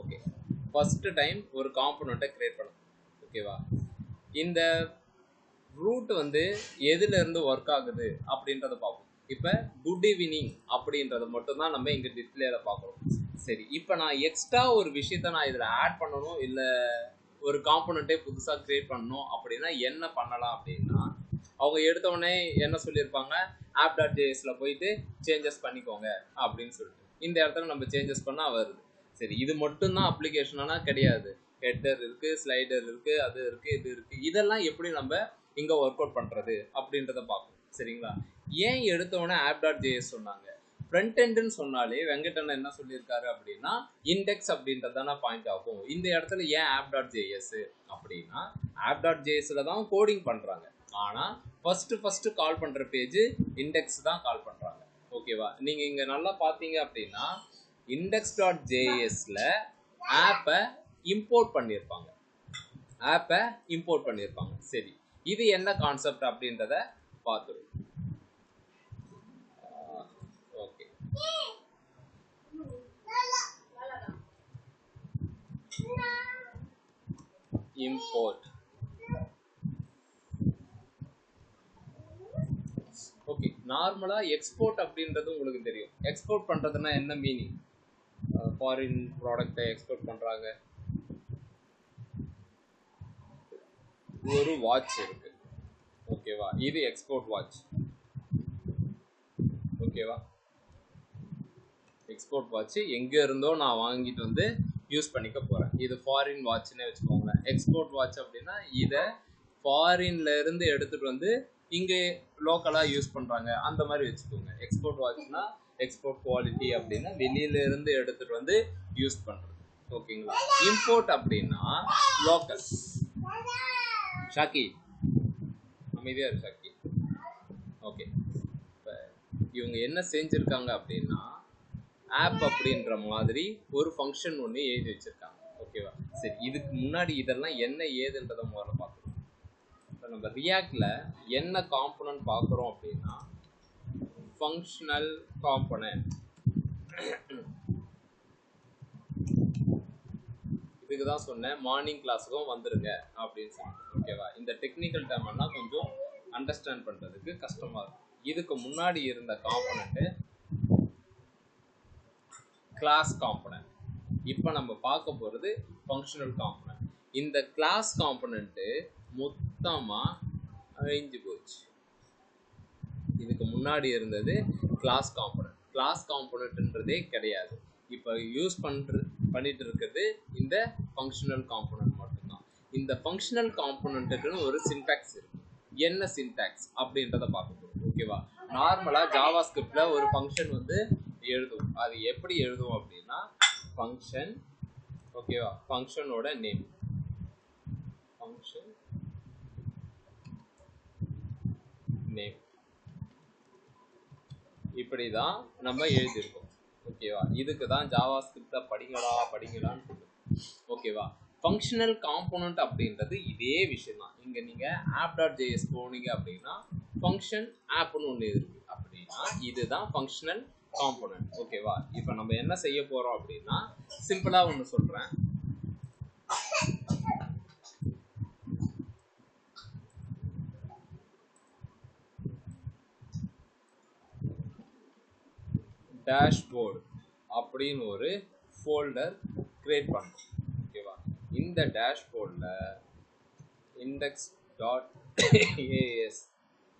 Okay, first time ஒரு காம்பனண்ட்டை create பண்ணணும். ஓகேவா? இந்த ரூட் வந்து எதுல இருந்து ஒர்க் ஆகுது அப்படின்றத பார்ப்போம். இப்போ குட் ஈவினிங் அப்படின்றத மட்டும் தான் நம்ம இங்க டிஸ்பிளேல பார்க்குறோம். சரி, இப்போ நான் எக்ஸ்ட்ரா ஒரு விஷயத்த நான் இதில் ஆட் பண்ணணும், இல்லை ஒரு காம்பனண்ட்டே புதுசாக கிரியேட் பண்ணணும் அப்படின்னா என்ன பண்ணலாம் அப்படின்னா, அவங்க எடுத்தவொடனே என்ன சொல்லியிருப்பாங்க, app.jsல போயிட்டு சேஞ்சஸ் பண்ணிக்கோங்க அப்படின்னு சொல்லிட்டு இந்த இடத்துல நம்ம சேஞ்சஸ் பண்ணால் வருது. சரி, இது மட்டும்தான் அப்ளிகேஷனா கிடையாது. ஹெட்டர் இருக்கு, ஸ்லைடர் இருக்கு, அது இருக்கு, இது இருக்கு. இதெல்லாம் எப்படி நம்ம இங்க ஒர்க் அவுட் பண்றது அப்படின்றத பார்ப்போம். சரிங்களா? ஏன் எடுத்தவொடனே app.js சொன்னாங்க? ஃப்ரண்ட் எண்டுன்னு சொன்னாலே வெங்கடண்ணன் என்ன சொல்லியிருக்காரு அப்படின்னா, இண்டெக்ஸ் அப்படின்றது தானே பாயிண்ட் ஆகும். இந்த இடத்துல ஏன் app.js அப்படின்னா, app.jsல தான் கோடிங் பண்றாங்க. ஆனா ஃபர்ஸ்ட் கால் பண்ற பேஜ் இண்டெக்ஸ் தான் கால் பண்றாங்க. ஓகேவா? நீங்க இங்க நல்லா பாத்தீங்க அப்படின்னா index.jsல ஆப்பை இம்போர்ட் பண்ணியிருப்பாங்க. சரி, இது என்ன கான்செப்ட் அப்படின்றத பார்த்துருவோம். Okay, import. ஓகே, நார்மலா எக்ஸ்போர்ட் அப்படின்றது உங்களுக்கு தெரியும். எக்ஸ்போர்ட் பண்றதுன்னா என்ன மீனிங்? ஃபாரின் ப்ராடக்டை எக்ஸ்போர்ட் பண்றாங்க. ஒரு வாட்ச் இருக்கு. ஓகேவா? இது எக்ஸ்போர்ட் வாட்ச். ஓகேவா? எக்ஸ்போர்ட் வாட்ச் எங்க இருந்தோ நான் வாங்கிட்டு வந்து யூஸ் பண்ணிக்க போறேன். இது ஃபாரின் வாட்ச்னே வச்சுக்கோங்களேன். எக்ஸ்போர்ட் வாட்ச் அப்படின்னா இதை ஃபாரின்ல இருந்து எடுத்துட்டு வந்து இங்கே லோக்கலா யூஸ் பண்றாங்க, அந்த மாதிரி வச்சுக்கோங்க. எக்ஸ்போர்ட் வாட்ச்னா எக்ஸ்போர்ட் குவாலிட்டி அப்படின்னா வெளியில இருந்து எடுத்துட்டு வந்து யூஸ் பண்றது. ஓகேங்களா? இம்போர்ட் அப்படின்னா லோக்கல். ஷாக்கி அமைதியா இரு ஷாக்கி. ஓகே, இப்போ இவங்க என்ன செஞ்சிருக்காங்க அப்படின்னா, ஆப் அப்படின்ற மாதிரி ஒரு ஃபங்க்ஷன் ஒன்று எழுதி வச்சிருக்காங்க. ஓகேவா? சரி, இதுக்கு முன்னாடி இதெல்லாம் என்ன ஏதுன்றதை முதல்ல பார்க்கணும். இப்போ நம்ம ரியாக்ட்ல என்ன காம்பனன்ட் பார்க்குறோம் அப்படின்னா, ஃபங்க்ஷனல் காம்பனன்ட். இதுக்கு தான் சொன்னேன் மார்னிங் கிளாஸுக்கும் வந்துருங்க அப்படின்னு சொல்லிட்டு. ஓகேவா? இந்த டெக்னிக்கல் டேர்ம் எல்லாம் கொஞ்சம் அண்டர்ஸ்டாண்ட் பண்றதுக்கு கஷ்டமா இருக்கும். இதுக்கு முன்னாடி இருந்த காம்பனன்ட் கிளாஸ் காம்பனன்ட். இப்போ நம்ம பார்க்க போறது ஃபங்க்ஷனல் காம்பனன்ட். இந்த கிளாஸ் காம்பனன்ட் மொத்தமா அழிஞ்சு போச்சு. இதுக்கு முன்னாடி இருந்தது கிளாஸ் காம்பனன்ட். கிளாஸ் காம்பனன்ட்ன்றதே கிடையாது. இப்போ யூஸ் பண்ணிட்டு இருக்கிறது இந்த ஃபங்க்ஷனல் காம்பனன்ட் மட்டும்தான். இந்த ஃபங்க்ஷனல் காம்பனன்ட்டுக்குன்னு ஒரு சின்டாக்ஸ் இருக்கு. என்ன சின்டாக்ஸ் அப்படின்றத பார்க்க போறோம். ஓகேவா? நார்மலா ஜாவா ஸ்கிரிப்ட்ல ஒரு ஃபங்க்ஷன் வந்து எழுதும். அது எப்படி எழுதும் அப்படின்னா, ஃபங்க்ஷன். ஓகேவா? ஃபங்க்ஷனோட நேம், ஃபங்க்ஷன் நேம், இப்படிதான் நம்ம எழுதியிருக்கோம். ஓகேவா? இதுக்கு தான் ஜாவா ஸ்கிரிப்டை படிங்களான்னு சொல்லுங்க. ஓகேவா? ஃபங்க்ஷனல் காம்போனன்ட் அப்படின்றது இதே விஷயம் தான். இங்க நீங்க app.js போனீங்க அப்படின்னா ஃபங்க்ஷன் ஆப்னு ஒன்று இருக்கு. அப்படின்னா இதுதான் ஃபங்க்ஷனல் காம்போனன்ட். ஓகேவா? இப்போ நம்ம என்ன செய்ய போறோம் அப்படின்னா, சிம்பிளா ஒன்று சொல்றேன். டேஷ்போர்ட் அப்படின்னு ஒரு ஃபோல்டர் கிரியேட் பண்ணுறோம். ஓகேவா? இந்த டேஷ்போர்டில் index.as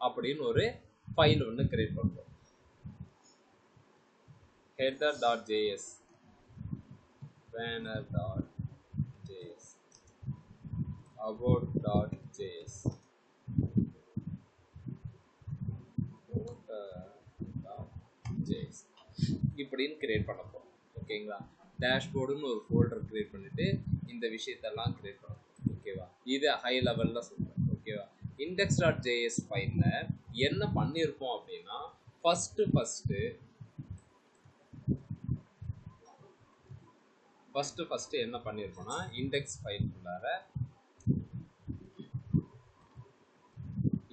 அப்படின்னு ஒரு ஃபைல் ஒன்று கிரியேட் பண்ணுறோம். header.js, banner.js, about.js, இப்படின்னு கிரியேட் பண்ண போறோம். ஓகேங்களா? டேஷ்போர்டுன்னு ஒரு ஃபோல்டர் கிரியேட் பண்ணிட்டு இந்த விஷயத்தெல்லாம் கிரியேட் பண்ணணும். ஓகேவா? இது ஹை லெவல்ல சொல்றேன். ஓகேவா? index.js ஃபைல்ல என்ன பண்ணியிருப்போம் அப்படின்னா, ஃபர்ஸ்ட் என்ன பண்ணியிருப்போம்னா, இண்டெக்ஸ் ஃபைலுக்குள்ளார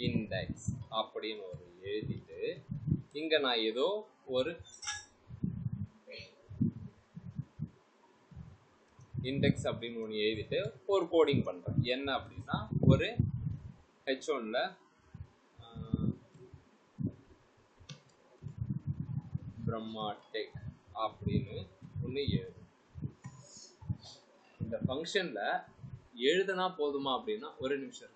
இண்டெக்ஸ் அப்படின்னு ஒரு எழுதிட்டு, இங்க நான் ஏதோ ஒரு இண்டெக்ஸ் அப்படின்னு ஒன்று எழுதிட்டு ஒரு கோடிங் பண்ணுறேன். என்ன அப்படின்னா ஒரு H1ல பிரம்மா டெக் அப்படின்னு ஒன்று எழுது. இந்த ஃபங்க்ஷனில் எழுதுனா போதுமா அப்படின்னா ஒரு நிமிஷம்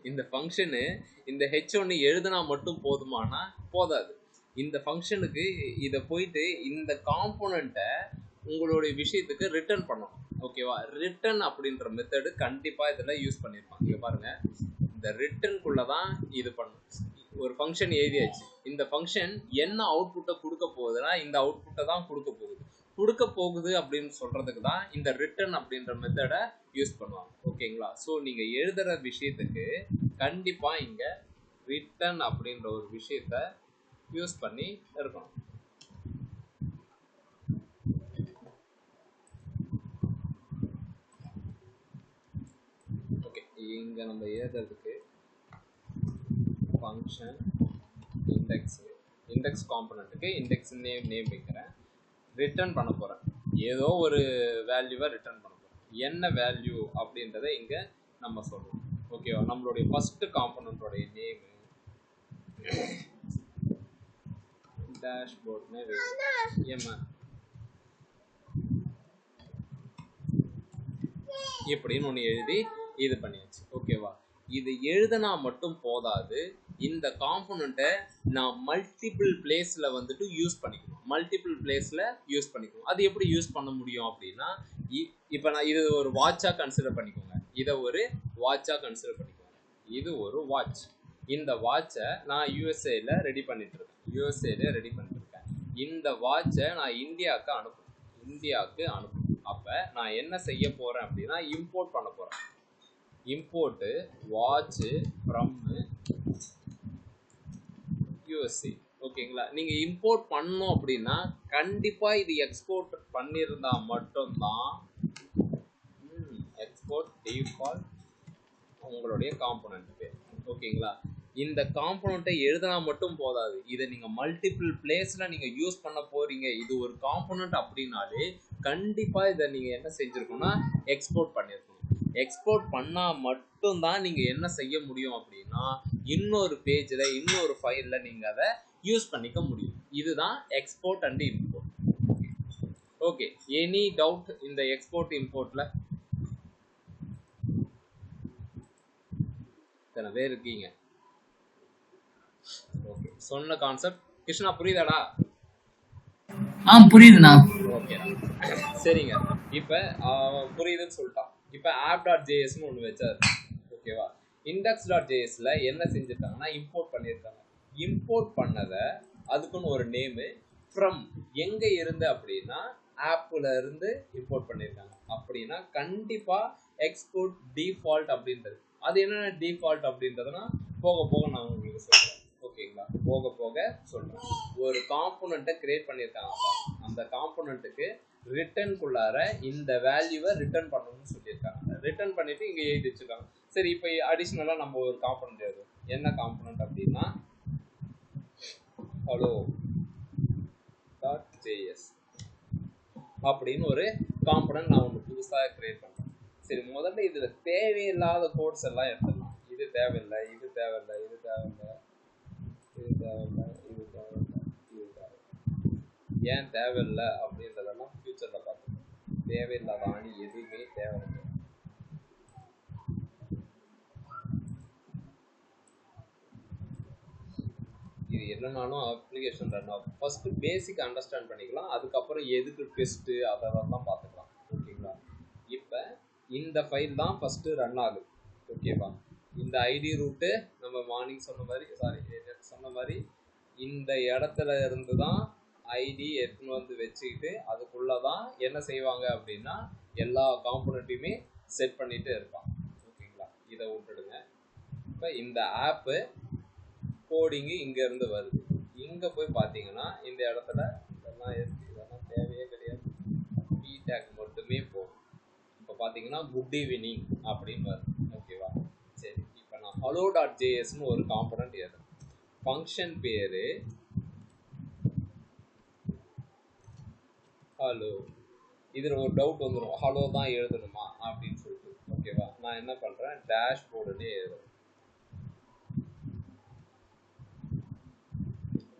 இந்த ஃபங்க்ஷனு இந்த H1 எழுதுனா மட்டும் போதுமானா போதாது. இந்த ஃபங்க்ஷனுக்கு இதை போயிட்டு இந்த காம்போனண்ட்டை உங்களுடைய விஷயத்துக்கு ரிட்டர்ன் பண்ணணும். ஓகேவா? ரிட்டர்ன் அப்படின்ற மெத்தடு கண்டிப்பாக இதில் யூஸ் பண்ணியிருப்பாங்க. இங்கே பாருங்கள், இந்த ரிட்டர்னுக்குள்ளே தான் இது பண்ணணும். ஒரு ஃபங்க்ஷன் எழுதியாச்சு. இந்த ஃபங்க்ஷன் என்ன அவுட்புட்டை கொடுக்க போகுதுன்னா இந்த அவுட்புட்டை தான் கொடுக்க போகுது அப்படின்னு சொல்கிறதுக்கு தான் இந்த ரிட்டர்ன் அப்படின்ற மெத்தடை யூஸ் பண்ணுவாங்க. ஓகேங்களா? ஸோ நீங்கள் எழுதுகிற விஷயத்துக்கு கண்டிப்பாக இங்கே ரிட்டர்ன் அப்படின்ற ஒரு விஷயத்த யூஸ் பண்ணி இருக்கணும். ஓகே, இங்கே நம்ம எழுதுறதுக்கு ஃபங்க்ஷன் இண்டெக்ஸ் காம்பனண்ட்டுக்கு இண்டெக்ஸ் நேம் வைக்கிறேன். ரிட்டர்ன் பண்ண போகிறேன், ஏதோ ஒரு வேல்யூவை ரிட்டர்ன் பண்ண போகிறேன். என்ன வேல்யூ அப்படின்றத இங்கே நம்ம சொல்கிறோம். ஓகேவா? நம்மளுடைய ஃபஸ்ட்டு காம்பனண்ட்டோடைய நேமு டேஷ்போர்ட்னு ஏமா இப்படின்னு ஒன்று எழுதி இது பண்ணியாச்சு. ஓகேவா? இது எழுதுனா மட்டும் போதாது, இந்த காம்போனண்ட்டை நான் மல்டிபிள் பிளேஸில் வந்துட்டு யூஸ் பண்ணிக்கணும். அது எப்படி யூஸ் பண்ண முடியும் அப்படின்னா, இப்போ நான் இது ஒரு வாட்சாக கன்சிடர் பண்ணிக்கோங்க. இது ஒரு வாட்ச். இந்த வாட்சை நான் யூஎஸ்ஏல ரெடி பண்ணிட்டு இருக்கேன். இந்த வாட்சை நான் இந்தியாவுக்கு அனுப்பணும். அப்போ நான் என்ன செய்ய போகிறேன் அப்படின்னா இம்போர்ட் பண்ண போகிறேன். Import watch from USA. ஓகேங்களா? நீங்கள் இம்போர்ட் பண்ணணும் அப்படின்னா கண்டிப்பாக இது எக்ஸ்போர்ட் பண்ணியிருந்தா மட்டும்தான் எக்ஸ்போர்ட் டிஃபால்ட் உங்களுடைய காம்போனண்ட் பேர். ஓகேங்களா? இந்த காம்போனண்ட்டை எழுதினா மட்டும் போதாது, இதை நீங்கள் மல்டிபிள் பிளேஸில் நீங்கள் யூஸ் பண்ண போகிறீங்க. இது ஒரு காம்போனண்ட் அப்படின்னாலே கண்டிப்பாக இதை நீங்கள் என்ன செஞ்சுருக்கணும்னா எக்ஸ்போர்ட் பண்ணியிருக்கணும். எக்ஸ்போர்ட் பண்ணால் மட்டும்தான் நீங்கள் என்ன செய்ய முடியும் அப்படின்னா இன்னொரு பேஜில் இன்னொரு ஃபைலில் நீங்கள் அதை யூஸ் பண்ணிக்க முடியும். இதுதான் export and import. Okay, any doubt இந்த எக்ஸ்போர்ட் இம்போர்ட்டில்? இத்தனை பேர் இருக்கீங்க. ஓகே, சொன்ன கான்செப்ட் கிருஷ்ணா புரியுதாடா? புரியுதுண்ணா. ஓகே, சரிங்க. இப்போ புரியுதுன்னு சொல்லிட்டான். இப்போ app.jsன்னு ஒன்று வச்சாரு. ஓகேவா? index.jsல என்ன செஞ்சுருக்காங்கன்னா இம்போர்ட் பண்ணியிருக்காங்க. இம்போர்ட் பண்ணதை அதுக்குன்னு ஒரு நேமு ஃப்ரம் எங்கே இருந்து அப்படின்னா ஆப்பில் இருந்து இம்போர்ட் பண்ணியிருக்காங்க. அப்படின்னா கண்டிப்பாக எக்ஸ்போர்ட் டிஃபால்ட் அப்படின்றது. அது என்னென்ன டிஃபால்ட் அப்படின்றதுனா போக நான் உங்களுக்கு சொல்கிறேன். ஓகேங்களா? போக சொல்கிறேன். ஒரு காம்போனண்ட்டை கிரியேட் பண்ணியிருக்காங்க. அந்த காம்போனண்ட்டுக்கு ரிட்டர்னுக்குள்ளார இந்த வேல்யூவை ரிட்டர்ன் பண்ணணும்னு சொல்லியிருக்காங்க. ரிட்டர்ன் பண்ணிவிட்டு இங்கே எழுதி வச்சுருக்காங்க. சரி, இப்போ அடிஷ்னலாக நம்ம ஒரு காம்போனண்ட் எழுதும். என்ன காம்போனண்ட் அப்படின்னா hello.js அப்படின்னு ஒரு காம்போனண்ட் நான் ஒன்று புதுசாக கிரியேட் பண்ணுறேன். சரி, முதல்ல இதில் தேவையில்லாத கோட்ஸ் எல்லாம் எடுத்துடலாம். இது தேவையில்லை. ஏன் தேவையில்லை அப்படின்றதெல்லாம் ஃபியூச்சரில் பார்த்துக்கலாம். தேவையில்லாத ஆணி எதுவுமே தேவையில்லை. இது என்னன்னாலும் அப்ளிகேஷன் ரன் ஆகும். ஃபஸ்ட்டு பேசிக் அண்டர்ஸ்டாண்ட் பண்ணிக்கலாம், அதுக்கப்புறம் எதுக்கு டெஸ்ட்டு அதெல்லாம் பார்த்துக்கலாம். ஓகேங்களா? இப்போ இந்த ஃபைல் தான் ஃபஸ்ட்டு ரன் ஆகுது. ஓகேவா? இந்த ஐடி ரூட்டு நம்ம மார்னிங் சொன்ன மாதிரி இந்த இடத்துல இருந்து தான் ஐடி எடுத்துன்னு வந்து வச்சுக்கிட்டு அதுக்குள்ளே தான் என்ன செய்வாங்க அப்படின்னா எல்லா காம்போனண்ட்டையுமே செட் பண்ணிட்டு இருப்பான். ஓகேங்களா? இதை விட்டுடுங்க. இப்போ இந்த ஆப்பு கோடிங்கு இங்கேருந்து வருது. இங்கே போய் பார்த்தீங்கன்னா இந்த இடத்துல இதெல்லாம் தேவையே கிடையாது. பி டேக் மட்டுமே போகும். இப்போ பார்த்தீங்கன்னா குட் ஈவினிங் அப்படின்னு வருது. ஓகேவா? சரி, இப்போ நான் hello.jsன்னு ஒரு காம்போனண்ட் எழுதுறேன். ஃபங்க்ஷன் பேரு ஹலோ. இதில் ஒரு டவுட் வந்துடும், ஹலோ தான் எழுதணுமா அப்படின்னு சொல்லிட்டு. ஓகேவா, நான் என்ன பண்ணுறேன், டேஷ்போர்டுன்னு எழுதுறேன்.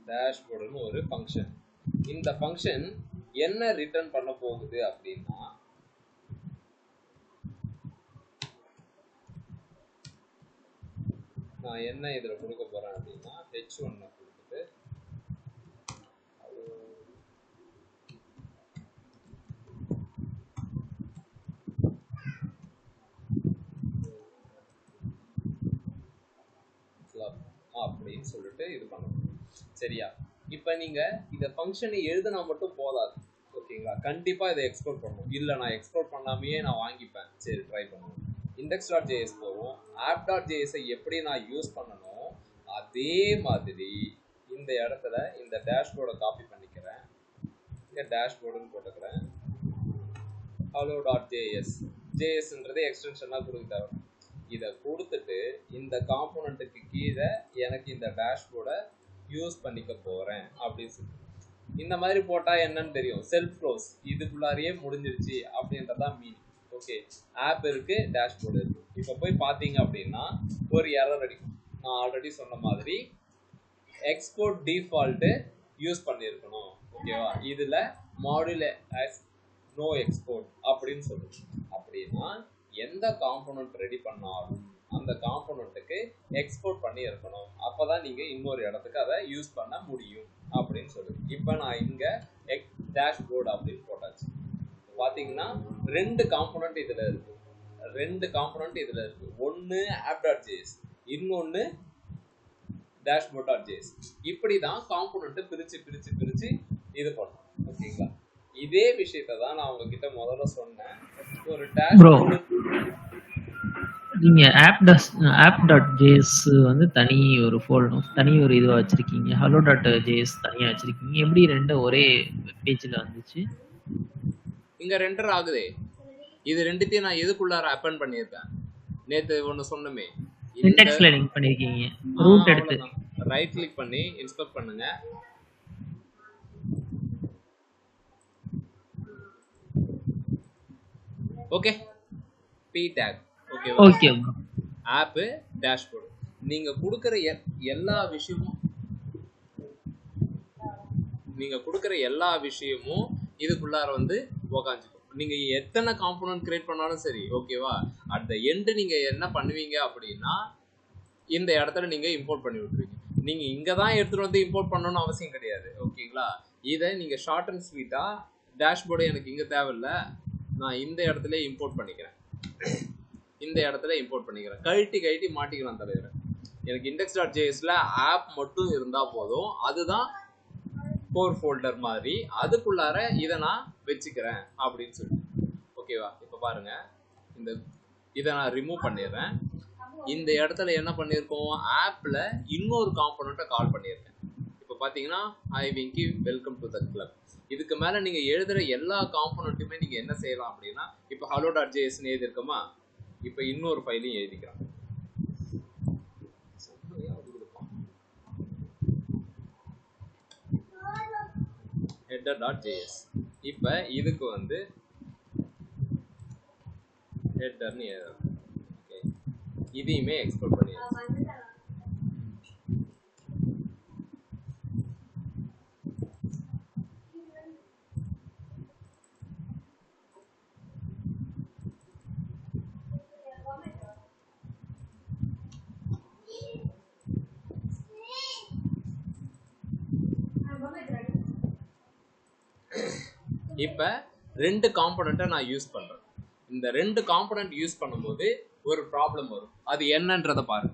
டேஷ்போர்டுன்னு ஒரு ஃபங்க்ஷன். இந்த ஃபங்க்ஷன் என்ன ரிட்டர்ன் பண்ண போகுது அப்படின்னா, நான் என்ன இதில் கொடுக்க போகிறேன் அப்படின்னா h1 கொடுத்துட்டு அப்படின்னு சொல்லிட்டு இது பண்ணணும். சரியா, இப்போ நீங்கள் இந்த ஃபங்க்ஷனை எழுதுனா மட்டும் போதாது. ஓகேங்களா, கண்டிப்பாக இதை எக்ஸ்போர்ட் பண்ணணும். இல்லை நான் எக்ஸ்போர்ட் பண்ணாமையே நான் வாங்கிப்பேன், சரி ட்ரை பண்ணுவோம். index.js போவோம். app.js எப்படி நான் யூஸ் பண்ணணும் அதே மாதிரி இந்த இடத்துல இந்த டேஷ்போர்டை காப்பி பண்ணிக்கிறேன். இங்கே டேஷ்போர்டுன்னு போட்டுக்கிறேன். hello.js ஜேஎஸ்ன்றது எக்ஸ்டென்ஷனாக கொடுக்க தேவை. இதை கொடுத்துட்டு இந்த காம்போனண்ட்டுக்கு கீழே எனக்கு இந்த டேஷ்போர்டை யூஸ் பண்ணிக்க போகிறேன் அப்படின்னு சொல்லி இந்த மாதிரி போட்டால் என்னன்னு தெரியும், செல்ஃப் க்ளோஸ் இதுக்குள்ளாரையே முடிஞ்சிருச்சு அப்படின்றதான் மீனிங். ஓகே, ஆப் இருக்குது, டேஷ்போர்டு இருக்குது. இப்போ போய் பார்த்தீங்க அப்படின்னா ஒரு எரர் அடிக்கும். நான் ஆல்ரெடி சொன்ன மாதிரி எக்ஸ்போர்ட் டிஃபால்ட்டு யூஸ் பண்ணியிருக்கணும். ஓகேவா, இதில் மாடியூல் நோ எக்ஸ்போர்ட் அப்படின்னு சொல்லுது. அப்படின்னா எந்த காம்போனன்ட் ரெடி பண்ணாலும் அந்த காம்போனன்ட்டுக்கு எக்ஸ்போர்ட் பண்ணி இருக்கணும். அப்போ தான் நீங்கள் இன்னொரு இடத்துக்கு அதை யூஸ் பண்ண முடியும் அப்படின்னு சொல்லுது. இப்போ நான் இங்கே டேஷ்போர்டு அப்படின்னு போட்டாச்சு. பார்த்தீங்கன்னா 2 காம்போனன்ட் இதில் இருக்குது. 2 காம்போனன்ட் இதில் இருக்குது. ஒன்று app.js, இன்னொன்று dashboard.js. இப்படி தான் காம்போனண்ட்டை பிரித்து இது பண்ணணும். ஓகேங்களா, இதே விஷயத்தை தான் நான் உங்ககிட்ட முதல்ல சொன்னேன். ஒரு டேஷ்போர்டு நீங்க app.js வந்து தனி ஒரு ஃபோல்டர், தனி ஒரு இதுவா வச்சிருக்கீங்க. hello.js தனியா வச்சிருக்கீங்க. எப்படி ரெண்டும் ஒரே பேஜ்ல வந்துச்சு? இங்க ரெண்டர் ஆகுதே. இது ரெண்டுத்தையும் நான் எதுக்குள்ளார அப்பன் பண்ணியிருக்கேன். நேத்து ஒன்று சொன்னமே, சின்டாக்ஸ்ல லிங்க் பண்ணிருக்கீங்க. ரூட் எடுத்து ரைட் கிளிக் பண்ணி இன்ஸ்பெக்ட் பண்ணுங்க. Okay, p tag. Okay, app dashboard நீங்க கொடுக்குற எல்லா விஷயமும் இதுக்குள்ளார வந்து உக்காந்துக்கும். நீங்க எத்தனை காம்போனன்ட் கிரியேட் பண்ணாலும் சரி, ஓகேவா, அட் த எண்டு நீங்க என்ன பண்ணுவீங்க அப்படின்னா இந்த இடத்துல நீங்க இம்போர்ட் பண்ணி விட்டுருவீங்க. நீங்க இங்க தான் எடுத்துட்டு வந்து இம்போர்ட் பண்ணணும்னு அவசியம் கிடையாது. ஓகேங்களா, இதை நீங்க ஷார்ட் அண்ட் ஸ்வீட்டா டேஷ்போர்டு எனக்கு இங்க தேவையில்லை, நான் இந்த இடத்துல இம்போர்ட் பண்ணிக்கிறேன், கழட்டி மாட்டிக்கலாம் தலைவர். எனக்கு index.jsல ஆப் மட்டும் இருந்தா போதும், அதுதான் கோர் ஃபோல்டர் மாதிரி, அதுக்குள்ளார இதை நான் வச்சுக்கிறேன் அப்படின்னு சொல்லிட்டு. ஓகேவா, இப்போ பாருங்க, இதை நான் ரிமூவ் பண்ணிடுறேன். இந்த இடத்துல என்ன பண்ணியிருக்கோம், ஆப்ல இன்னொரு காம்போனண்ட்டை கால் பண்ணியிருக்கேன். இப்போ பார்த்தீங்கன்னா hi Winky welcome to the club. இதுக்கு மேலே நீங்கள் எழுதுகிற எல்லா காம்போனண்ட்டுமே நீங்கள் என்ன செய்யலாம் அப்படின்னா, இப்போ hello.jsன்னு எழுதியிருக்கோமா, இப்போ இன்னொரு ஃபைலையும் எழுதிக்கிறோம். header.js. இப்போ இதுக்கு வந்து ஹெட்டர்னு எழுதுறோம். ஓகே, இதையுமே எக்ஸ்போர்ட் பண்ணிடுறோம். இப்போ 2 காம்போனண்ட்டை நான் யூஸ் பண்ணுறேன். இந்த 2 காம்போனண்ட் யூஸ் பண்ணும்போது ஒரு ப்ராப்ளம் வரும். அது என்னன்றதை பாருங்க.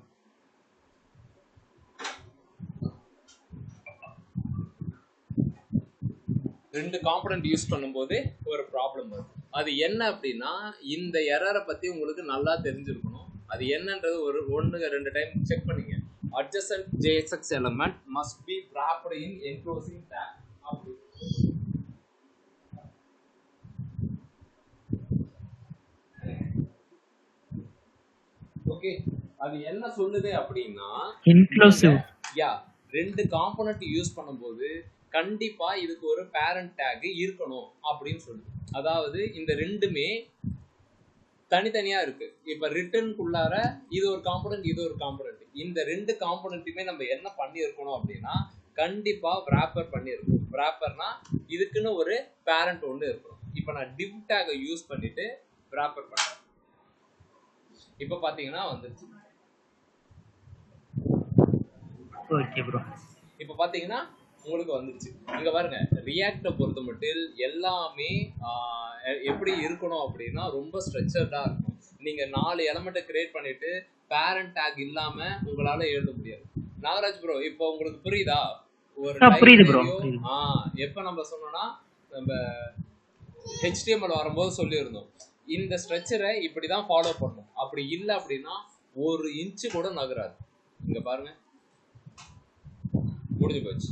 ரெண்டு காம்போனண்ட் யூஸ் பண்ணும்போது ஒரு ப்ராப்ளம் வரும். அது என்ன அப்படின்னா, இந்த எரரை பற்றி உங்களுக்கு நல்லா தெரிஞ்சிருக்கணும். அது என்னன்றது ஒரு 1-2 டைம் செக் பண்ணிங்க. adjacent JSX element must be wrapped in enclosing tag. அப்படி ஓகே, அது என்ன சொல்லுது அப்படின்னா, இன்க்ளூசிவ், யா, 2 காம்போனன்ட் யூஸ் பண்ணும்போது கண்டிப்பா இதுக்கு ஒரு பேரண்ட் டேக் இருக்கணும் அப்படின்னு சொல்லுது. அதாவது இந்த ரெண்டுமே தனித்தனியா இருக்கு. இப்ப ரிட்டர்னுக்குள்ளார இது ஒரு காம்போனன்ட், இது ஒரு காம்போனன்ட். இந்த 2 காம்போனன்ட்டுமே நம்ம என்ன பண்ணியிருக்கணும் அப்படின்னா கண்டிப்பா wrapper பண்ணியிருக்கோம். wrapperனா இதுக்குன்னு ஒரு பேரண்ட் ஒன்று இருக்கணும். இப்போ நான் div tag யூஸ் பண்ணிட்டு wrapper பண்றேன். இப்போ பாத்தீங்கன்னா வந்துருச்சு. Okay bro. இப்போ பாத்தீங்கன்னா உங்களுக்கு வந்துருச்சு. இங்க பாருங்க, ரியாக்ட பொறுத்த மட்டும் எல்லாமே எப்படி இருக்கணும் அப்படின்னா ரொம்ப ஸ்ட்ரக்சர்டா இருக்கும். நீங்க 4 எலமெண்ட்டை கிரியேட் பண்ணிட்டு பேரண்ட் டேக் இல்லாம உங்களால எழுத முடியாது. நாகராஜ் ப்ரோ, இப்போ உங்களுக்கு புரியுதா? ஒரு புரியுது ப்ரோ. எப்ப நம்ம சொன்னோம்னா நம்ம HTML வரும்போது சொல்லியிருந்தோம், இந்த ஸ்ட்ரக்சரை இப்படிதான் ஃபாலோ பண்ணணும். அப்படி இல்லை அப்படின்னா 1 இன்ச்சு கூட நகராது. இங்க பாருங்க, முடிஞ்சு போச்சு.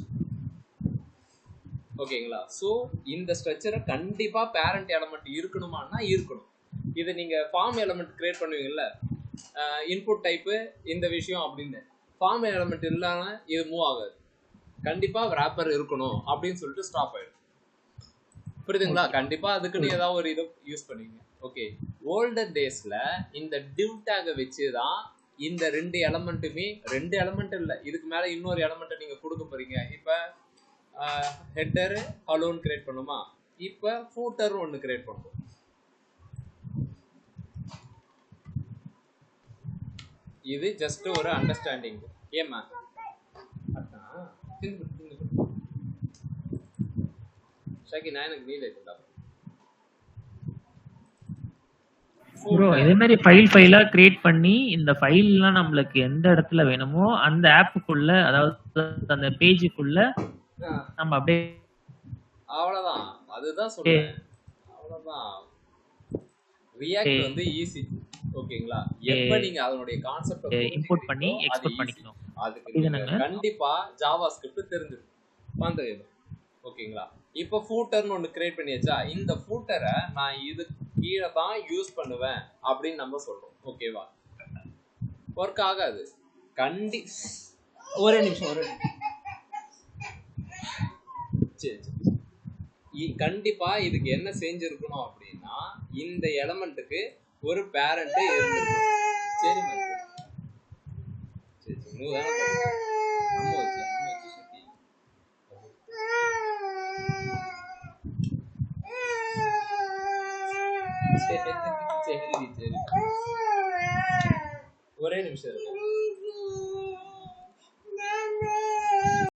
ஓகேங்களா? ஸோ இந்த ஸ்ட்ரக்சரை கண்டிப்பா பேரண்ட் எலமெண்ட் இருக்கணுமானா இருக்கணும். இது நீங்க ஃபார்ம் எலமெண்ட் கிரியேட் பண்ணுவீங்கல்ல, இன்புட் டைப்பு இந்த விஷயம் அப்படின்னு, ஃபார்ம் எலமெண்ட் இல்லாம இது மூவ் ஆகாது. கண்டிப்பா wrapper இருக்கணும் அப்படின்னு சொல்லிட்டு ஸ்டாப் ஆயிடும். புரியுதுங்களா? கண்டிப்பா அதுக்குன்னு ஏதாவது ஒரு இதை யூஸ் பண்ணுவீங்க. ஓகே, ஓல்டர் டேஸ்ல இந்த div tag வச்சுதான் இந்த 2 எலமெண்ட்டுமே, 2 எலமெண்ட் இல்லை, இதுக்கு மேல இன்னொரு எலமெண்ட் நீங்க கொடுக்க போறீங்க. இப்ப ஹெட்டர் ஹலோன்னு கிரியேட் பண்ணுமா, இப்ப ஃபூட்டர் ஒன்னு கிரியேட் பண்ணுவோம். இது ஜஸ்ட் ஒரு அண்டர்ஸ்டாண்டிங். ஏமா ஷாக்கி, நான் எனக்கு நீல இருக்குதா ப்ரோ? இதே மாதிரி ஃபைலா கிரியேட் பண்ணி இந்த ஃபைல்லாம் நம்மளுக்கு எந்த இடத்துல வேணுமோ அந்த ஆப்புக்குள்ள, அதாவது அந்த பேஜுக்குள்ள நம்ம அப்படியே, அவ்வளவுதான். அதுதான் சொல்றேன், அவ்வளவுதான். ரியாக்ட் வந்து ஈஸி. ஓகேங்களா? எப்ப நீங்க அதனுடைய கான்செப்ட இம்போர்ட் பண்ணி எக்ஸ்போர்ட் பண்ணிக்கணும். அதுக்கு நீங்க கண்டிப்பா ஜாவாஸ்கிரிப்ட் தெரிஞ்சிருக்கும், வந்துடும். ஓகேங்களா? இப்போ ஃபூட்டர்னு ஒன்று கிரியேட் பண்ணியாச்சா, இந்த ஃபூட்டரை நான் இது கீழே தான் யூஸ் பண்ணுவேன் அப்படின்னு நம்ம சொல்றோம். ஓகேவா? ஒர்க் ஆகாது. ஒரே நிமிஷம். சரி, கண்டிப்பா இதுக்கு என்ன செஞ்சிருக்கணும் அப்படின்னா இந்த எலமெண்ட்டுக்கு ஒரு பேரண்ட் இருந்திருக்கும். சரி, ஒரே நிமிஷம் இருக்கு.